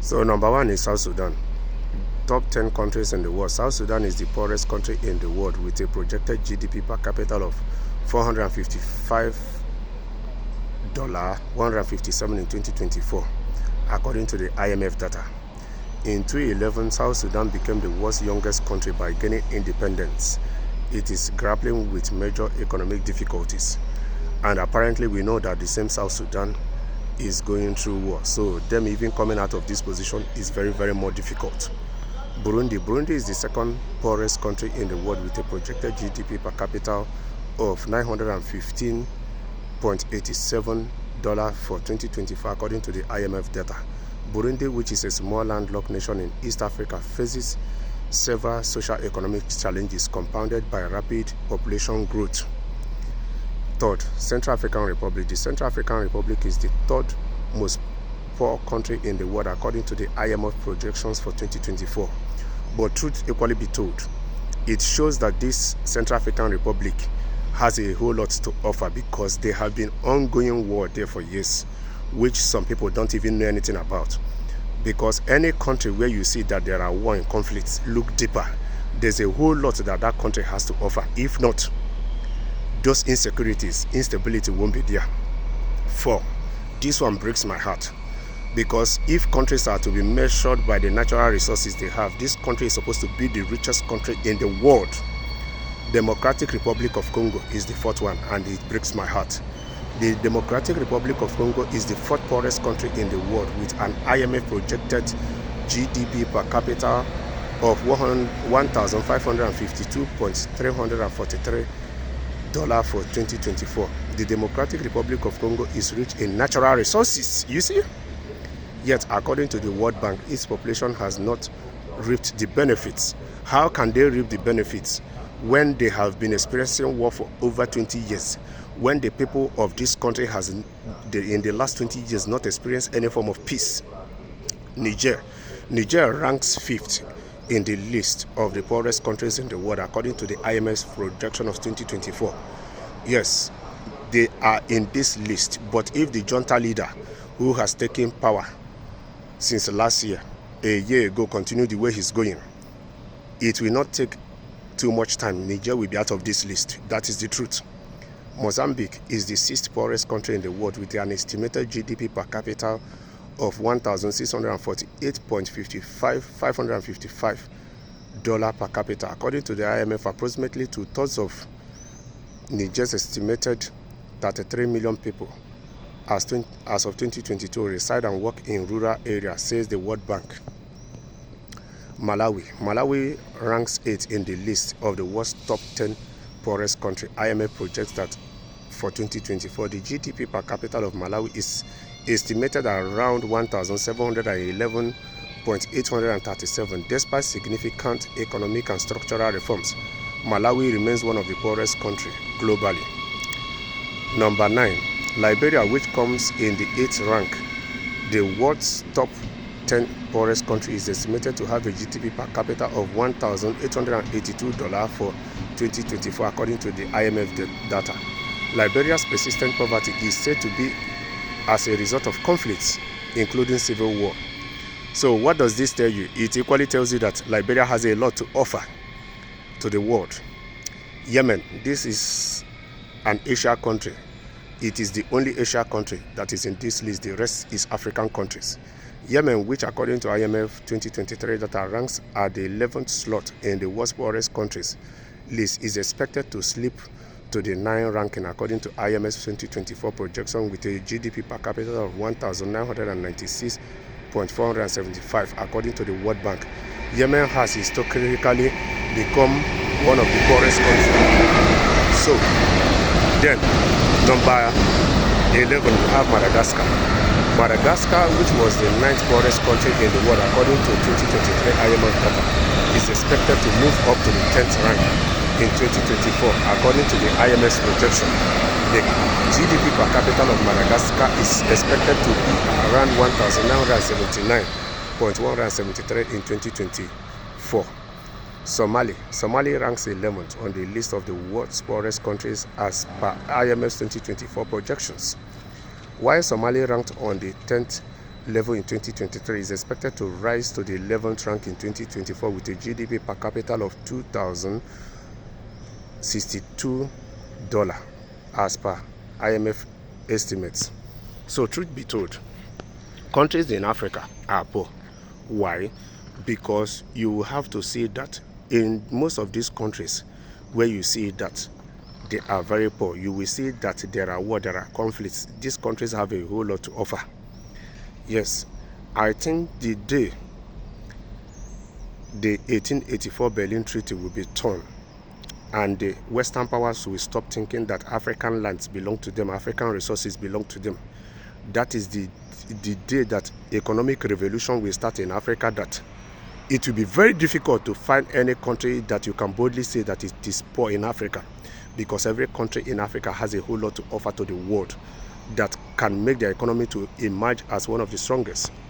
So number one is South Sudan. Top 10 countries in the world. South Sudan is the poorest country in the world with a projected GDP per capita of $455, 157 in 2024, according to the IMF data. In 2011, South Sudan became the world's youngest country by gaining independence. It is grappling with major economic difficulties. And apparently we know that the same South Sudan is going through war. So them even coming out of this position is very, very more difficult. Burundi is the second poorest country in the world with a projected GDP per capita of $915.87 for 2024, according to the IMF data. Burundi, which is a small landlocked nation in East Africa, faces several socio-economic challenges compounded by rapid population growth. Third, Central African Republic. The Central African Republic is the third most poor country in the world according to the IMF projections for 2024. But truth equally be told, it shows that this Central African Republic has a whole lot to offer because there have been ongoing war there for years, which some people don't even know anything about. Because any country where you see that there are war and conflicts, look deeper. There's a whole lot that that country has to offer. If not, those insecurities, instability won't be there. 4, this one breaks my heart. Because if countries are to be measured by the natural resources they have, this country is supposed to be the richest country in the world. Democratic Republic of Congo is the fourth one, and it breaks my heart. The Democratic Republic of Congo is the fourth poorest country in the world with an IMF projected GDP per capita of $1,552.343 for 2024. The Democratic Republic of Congo is rich in natural resources, you see? Yet, according to the World Bank, its population has not reaped the benefits. How can they reap the benefits when they have been experiencing war for over 20 years? When the people of this country has, in the last 20 years, not experienced any form of peace? Niger ranks 5th in the list of the poorest countries in the world, according to the IMF's projection of 2024. Yes, they are in this list, but if the junta leader who has taken power since last year, a year ago, continue the way he's going, it will not take too much time. Niger will be out of this list. That is the truth. Mozambique is the 6th poorest country in the world with an estimated GDP per capita of $1,655 per capita. According to the IMF, approximately 2/3 of Niger's estimated 33 million people as of 2022 reside and work in rural areas, says the World Bank. Malawi ranks 8th in the list of the world's top 10 poorest country. IMF projects that for 2024, the GDP per capita of Malawi is estimated at around $1,711.837. Despite significant economic and structural reforms, Malawi remains one of the poorest countries globally. Number 9, Liberia, which comes in the 8th rank, the world's top 10 poorest country, is estimated to have a GDP per capita of $1,882 for 2024, according to the IMF data. Liberia's persistent poverty is said to be as a result of conflicts, including civil war. So what does this tell you? It equally tells you that Liberia has a lot to offer to the world. Yemen, this is an Asia country. It is the only Asia country that is in this list. The rest is African countries. Yemen, which according to IMF 2023 data ranks at the 11th slot in the world's poorest countries list, is expected to slip to the 9th ranking according to IMF's 2024 projection with a GDP per capita of $1,996.475, according to the World Bank. Yemen has historically become one of the poorest countries. So, then, number 11, we have Madagascar. Madagascar, which was the 9th poorest country in the world according to 2023 IMF data, is expected to move up to the 10th rank in 2024, according to the IMF's projection. The GDP per capita of Madagascar is expected to be around $1,979.173 in 2024. Somali ranks 11th on the list of the world's poorest countries as per IMF's 2024 projections. While Somalia ranked on the 10th level in 2023 is expected to rise to the 11th rank in 2024 with a GDP per capita of $2,062 as per IMF estimates. So truth be told, countries in Africa are poor. Why? Because you will have to see that in most of these countries where you see that they are very poor, you will see that there are conflicts. These countries have a whole lot to offer. Yes, I think the day the 1884 Berlin Treaty will be torn and the Western powers will stop thinking that African lands belong to them, African resources belong to them, that is the day that economic revolution will start in Africa, that it will be very difficult to find any country that you can boldly say that it is poor in Africa, because every country in Africa has a whole lot to offer to the world that can make their economy to emerge as one of the strongest.